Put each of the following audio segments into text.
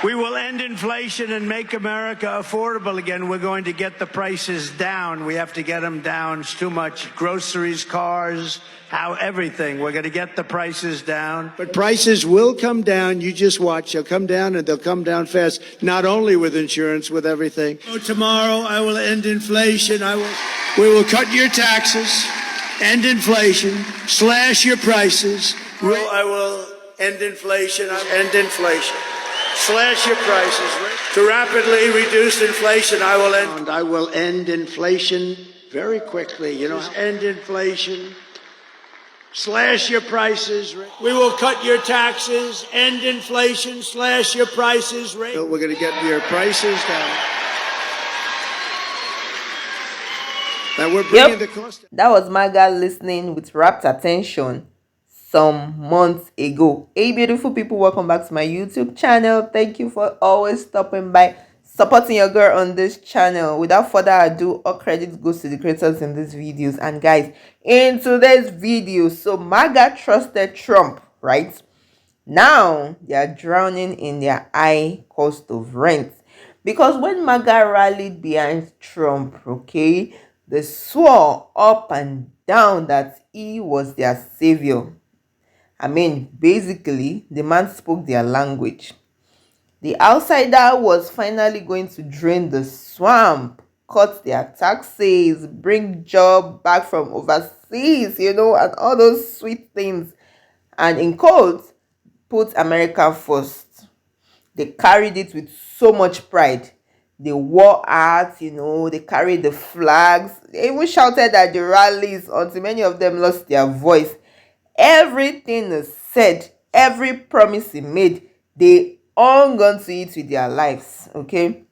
We will end inflation and make America affordable again. We're going to get the prices down. We have to get them down. It's too much. Groceries, cars, everything. We're going to get the prices down. But prices will come down. You just watch. They'll come down, and they'll come down fast, not only with insurance, with everything. So tomorrow, I will end inflation. We will cut your taxes, end inflation, slash your prices. I will end inflation. End inflation. Slash your prices. To rapidly reduce inflation, I will end inflation very quickly. You know, end inflation. Slash your prices. We will cut your taxes, end inflation, slash your prices. We're going to get your prices down. Now we're bringing the cost. That was MAGA listening with rapt attention some months ago. Hey beautiful people, welcome back to my YouTube channel. Thank you for always stopping by, supporting your girl on this channel. Without further ado, all credit goes to the creators in these videos. And guys, in today's video, so MAGA trusted Trump, right? Now they are drowning in their high cost of rent, because when MAGA rallied behind Trump, okay, they swore up and down that he was their savior. I mean, basically, the man spoke their language. The outsider was finally going to drain the swamp, cut their taxes, bring job back from overseas, you know, and all those sweet things. And in quotes, put America first. They carried it with so much pride. They wore art, you know, they carried the flags. They even shouted at the rallies until many of them lost their voice. Everything is said, every promise he made, they hung on to it with their lives, okay?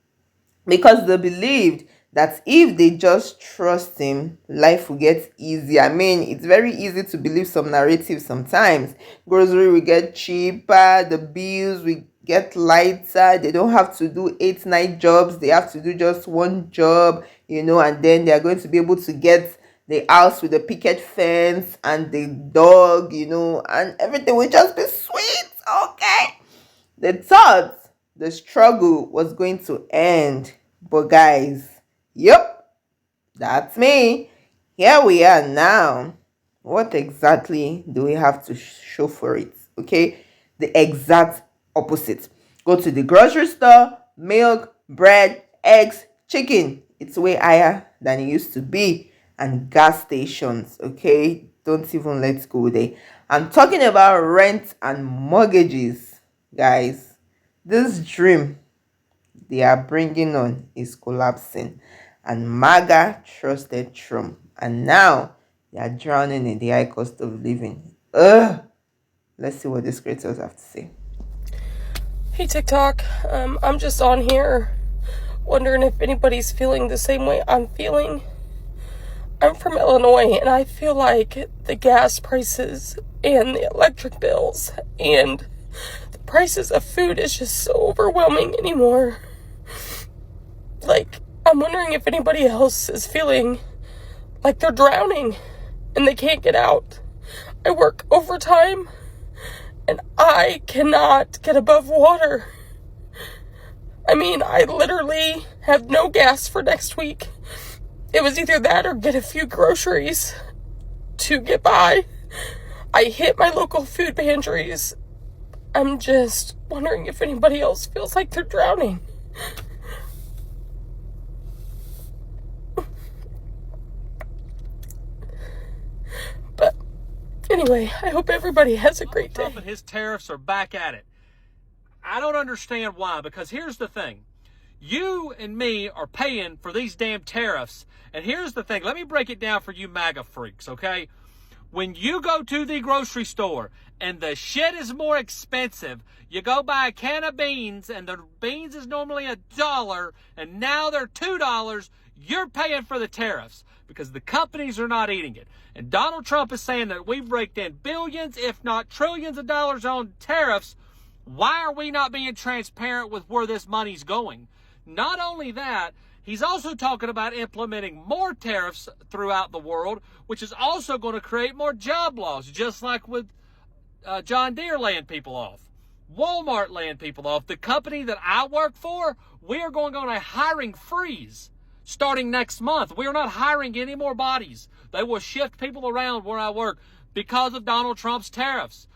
Because they believed that if they just trust him, life will get easy. I mean, it's very easy to believe some narratives sometimes. Grocery will get cheaper, the bills will get lighter, they don't have to do 8-9 jobs, they have to do just one job, you know, and then they are going to be able to get the house with the picket fence and the dog, you know, and everything will just be sweet, okay? They thought the struggle was going to end. But guys, yep, that's me. Here we are now. What exactly do we have to show for it? Okay, the exact opposite. Go to the grocery store, milk, bread, eggs, chicken. It's way higher than it used to be. And gas stations, okay? Don't even let's go there. I'm talking about rent and mortgages, guys. This dream they are bringing on is collapsing, and MAGA trusted Trump, and now they are drowning in the high cost of living. Let's see what these creators have to say. Hey TikTok, I'm just on here wondering if anybody's feeling the same way I'm feeling. I'm from Illinois, and I feel like the gas prices and the electric bills and the prices of food is just so overwhelming anymore. Like, I'm wondering if anybody else is feeling like they're drowning and they can't get out. I work overtime, and I cannot get above water. I mean, I literally have no gas for next week. It was either that or get a few groceries to get by. I hit my local food pantries. I'm just wondering if anybody else feels like they're drowning. But anyway, I hope everybody has a great day. Trump and his tariffs are back at it. I don't understand why, because here's the thing. You and me are paying for these damn tariffs. And here's the thing. Let me break it down for you MAGA freaks, okay? When you go to the grocery store and the shit is more expensive, you go buy a can of beans and the beans is normally $1 and now they're $2, you're paying for the tariffs because the companies are not eating it. And Donald Trump is saying that we've raked in billions, if not trillions of dollars on tariffs. Why are we not being transparent with where this money's going? Not only that, he's also talking about implementing more tariffs throughout the world, which is also going to create more job loss, just like with John Deere laying people off. Walmart laying people off. The company that I work for, we are going on a hiring freeze starting next month. We are not hiring any more bodies. They will shift people around where I work because of Donald Trump's tariffs.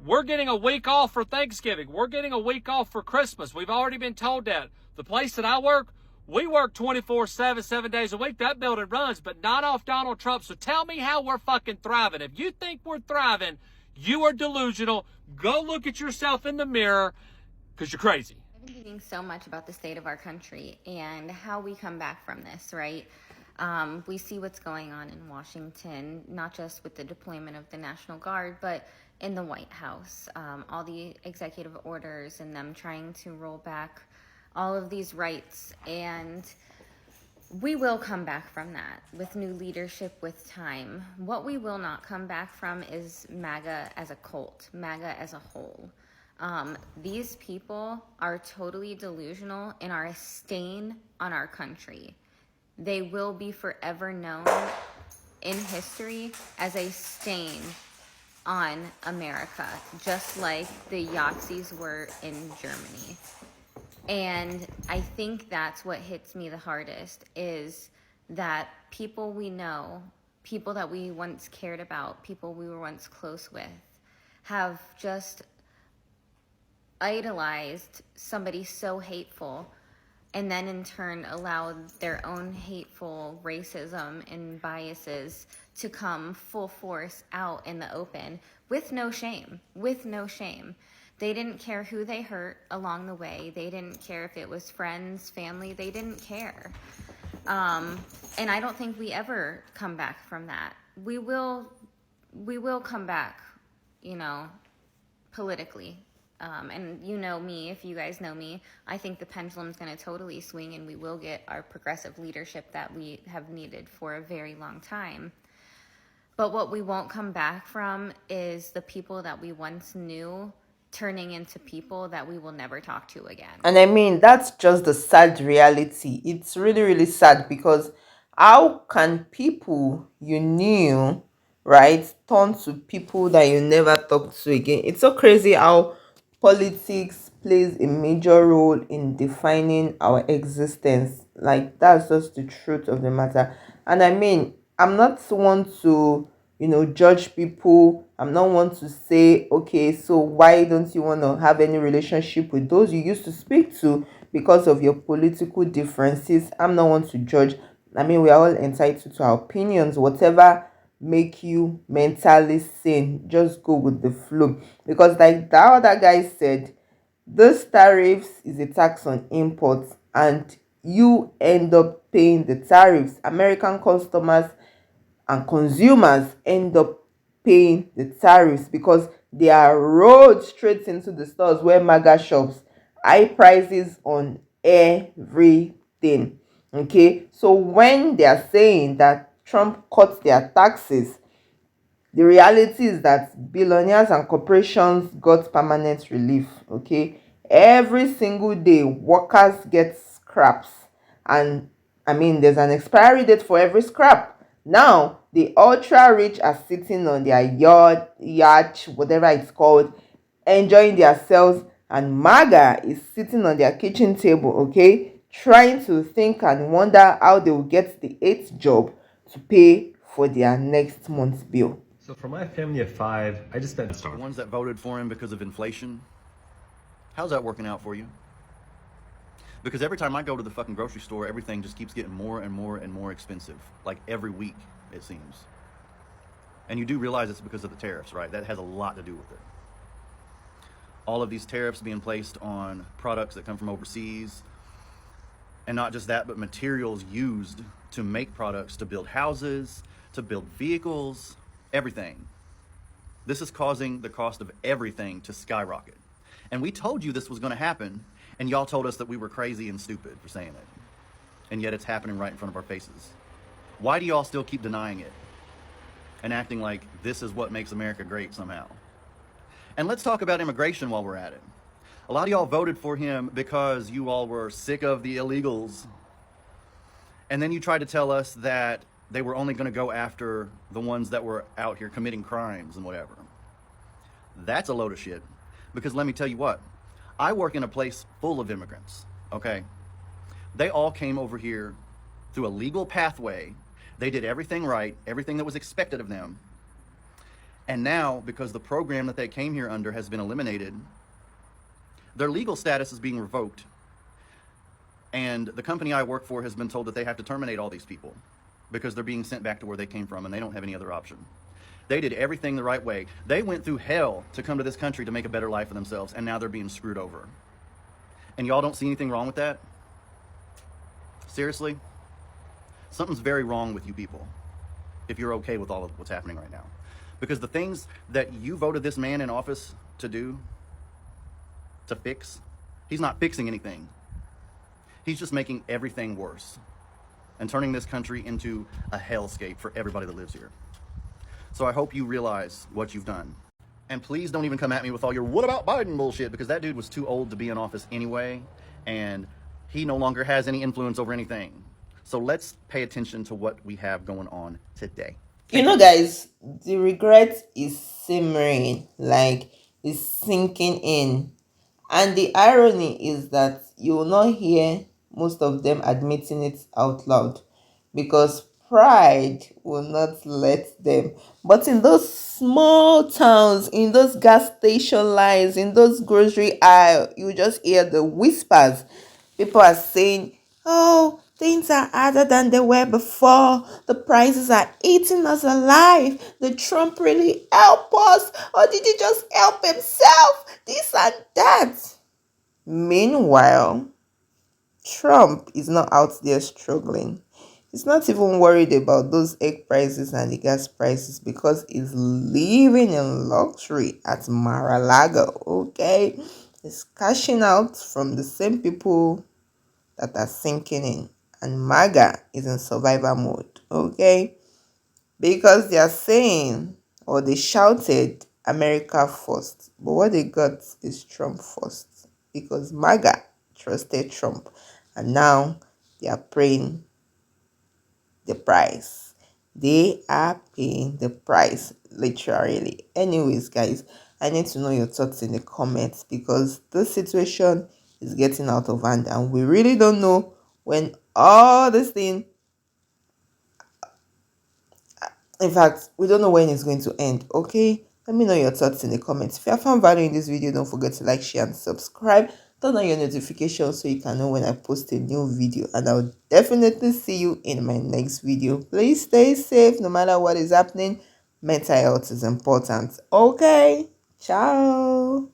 We're getting a week off for Thanksgiving. We're getting a week off for Christmas. We've already been told that. The place that I work, we work 24/7, 7 days a week. That building runs, but not off Donald Trump. So tell me how we're fucking thriving. If you think we're thriving, you are delusional. Go look at yourself in the mirror because you're crazy. I've been thinking so much about the state of our country and how we come back from this, right? We see what's going on in Washington, not just with the deployment of the National Guard, but in the White House, all the executive orders and them trying to roll back all of these rights. And we will come back from that with new leadership, with time. What we will not come back from is MAGA as a cult, MAGA as a whole. These people are totally delusional and are a stain on our country. They will be forever known in history as a stain on America, just like the Yazidis were in Germany. And I think that's what hits me the hardest, is that people we know, people that we once cared about, people we were once close with, have just idolized somebody so hateful, and then in turn allowed their own hateful racism and biases to come full force out in the open with no shame, with no shame. They didn't care who they hurt along the way. They didn't care if it was friends, family. They didn't care. And I don't think we ever come back from that. We will come back, politically. And you know me, if you guys know me, I think the pendulum's going to totally swing and we will get our progressive leadership that we have needed for a very long time. But what we won't come back from is the people that we once knew turning into people that we will never talk to again. And I mean, that's just the sad reality. It's really, really sad, because how can people you knew, right, turn to people that you never talk to again? It's so crazy how politics plays a major role in defining our existence. Like, that's just the truth of the matter. And I mean, I'm not one to judge people. I'm not one to say, okay, so why don't you want to have any relationship with those you used to speak to because of your political differences? I'm not one to judge. I mean, we are all entitled to our opinions. Whatever make you mentally sane, just go with the flow. Because like the other guy said, this tariffs is a tax on imports, and you end up paying the tariffs. American customers and consumers end up paying the tariffs because they are rolled straight into the stores where MAGA shops. High prices on everything. Okay, so when they are saying that Trump cut their taxes, the reality is that billionaires and corporations got permanent relief. Okay, every single day workers get scraps, and I mean, there's an expiry date for every scrap. Now the ultra rich are sitting on their yacht, whatever it's called, enjoying themselves, and MAGA is sitting on their kitchen table, okay, trying to think and wonder how they will get the 8th job to pay for their next month's bill. So for my family of 5, I just spent The ones that voted for him because of inflation, how's that working out for you? Because every time I go to the fucking grocery store, everything just keeps getting more and more and more expensive. Like every week, it seems. And you do realize it's because of the tariffs, right? That has a lot to do with it. All of these tariffs being placed on products that come from overseas. And not just that, but materials used to make products, to build houses, to build vehicles, everything. This is causing the cost of everything to skyrocket. And we told you this was going to happen, and y'all told us that we were crazy and stupid for saying it. And yet it's happening right in front of our faces. Why do y'all still keep denying it and acting like this is what makes America great somehow? And let's talk about immigration while we're at it. A lot of y'all voted for him because you all were sick of the illegals. And then you tried to tell us that they were only going to go after the ones that were out here committing crimes and whatever. That's a load of shit. Because let me tell you what, I work in a place full of immigrants, okay? They all came over here through a legal pathway. They did everything right, everything that was expected of them. And now, because the program that they came here under has been eliminated, their legal status is being revoked. And the company I work for has been told that they have to terminate all these people because they're being sent back to where they came from and they don't have any other option. They did everything the right way. They went through hell to come to this country to make a better life for themselves, and now they're being screwed over. And y'all don't see anything wrong with that? Seriously? Something's very wrong with you people if you're okay with all of what's happening right now. Because the things that you voted this man in office to do, to fix, he's not fixing anything. He's just making everything worse and turning this country into a hellscape for everybody that lives here. So I hope you realize what you've done. And please don't even come at me with all your "what about Biden" bullshit, because that dude was too old to be in office anyway, and he no longer has any influence over anything. So let's pay attention to what we have going on today. You know, guys, the regret is simmering, like it's sinking in. And the irony is that you will not hear most of them admitting it out loud because pride will not let them. But in those small towns, in those gas station lines, in those grocery aisles, you just hear the whispers. People are saying, oh, things are harder than they were before. The prices are eating us alive. Did Trump really help us? Or did he just help himself? This and that. Meanwhile, Trump is not out there struggling. He's not even worried about those egg prices and the gas prices because he's living in luxury at Mar-a-Lago, okay? He's cashing out from the same people that are sinking in. And MAGA is in survival mode, okay? Because they are saying, or they shouted, America first. But what they got is Trump first. Because MAGA trusted Trump. And now they are paying the price. They are paying the price, literally. Anyways, guys, I need to know your thoughts in the comments because this situation is getting out of hand and we really don't know when all this thing, in fact, we don't know when it's going to end, okay? Let me know your thoughts in the comments. If you have found value in this video, don't forget to like, share, and subscribe. Turn on your notifications so you can know when I post a new video. And I'll definitely see you in my next video. Please stay safe no matter what is happening. Mental health is important, okay? Ciao.